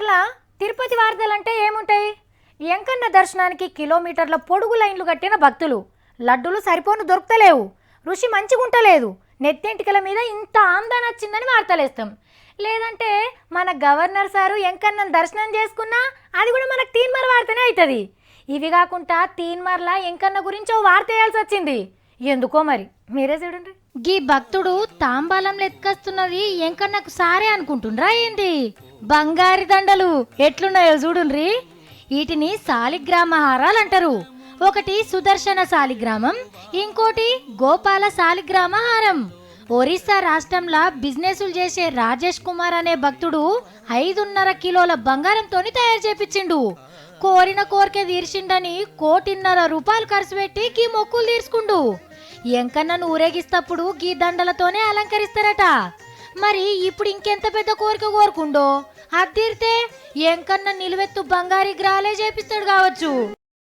తీన్మార్ల తిరుపతి వార్తలంటే ఏముంటాయి? ఎంకన్న దర్శనానికి కిలోమీటర్ల పొడుగు లైన్లు కట్టిన భక్తులు, లడ్డులు సరిపోను దొరుకుతలేవు, రుచి మంచిగుంటలేదు, నెత్తెంటికల మీద ఇంత ఆందోళన వచ్చిందని వార్తలేస్తాం. లేదంటే మన గవర్నర్ సారు ఎంకన్న దర్శనం చేసుకున్నా అది కూడా మనకు తీన్మార్ వార్తనే అవుతుంది. ఇవి కాకుండా తీన్మార్ల ఎంకన్న గురించి ఓ వార్త వేయాల్సి వచ్చింది. ఎందుకో మరి మీరే చూడండి. గీ భక్తుడు తాంబాలంలో ఎత్తుకొస్తున్నది ఎంకన్నకు సారే అనుకుంటుండ్రా ఏంది? బంగారి దండలు ఎట్లున్నాయో చూడుండ్రి. వీటిని శాలిగ్రామ హారాలు అంటారు. ఒకటి సుదర్శన శాలిగ్రామం, ఇంకోటి గోపాల శాలిగ్రామ హారం. ఒరిస్సా రాష్ట్రంలో బిజినెస్లు చేసే రాజేష్ కుమార్ అనే భక్తుడు 5.5 కిలోల బంగారంతోని తయారు చేపించిండు. కోరిన కోరిక తీర్చిండని 1.5 కోటి ఖర్చు పెట్టి గీ మొక్కులు తీర్చుకుండు. ఎంకన్నను ఊరేగిస్తప్పుడు గీ దండలతోనే అలంకరిస్తారట. మరి ఇప్పుడు ఇంకెంత పెద్ద కోరిక కోరుకుండో అది తీరితే ఎంకన్న నిలువెత్తు బంగారీ గ్రహాలే చేపిస్తాడు కావచ్చు.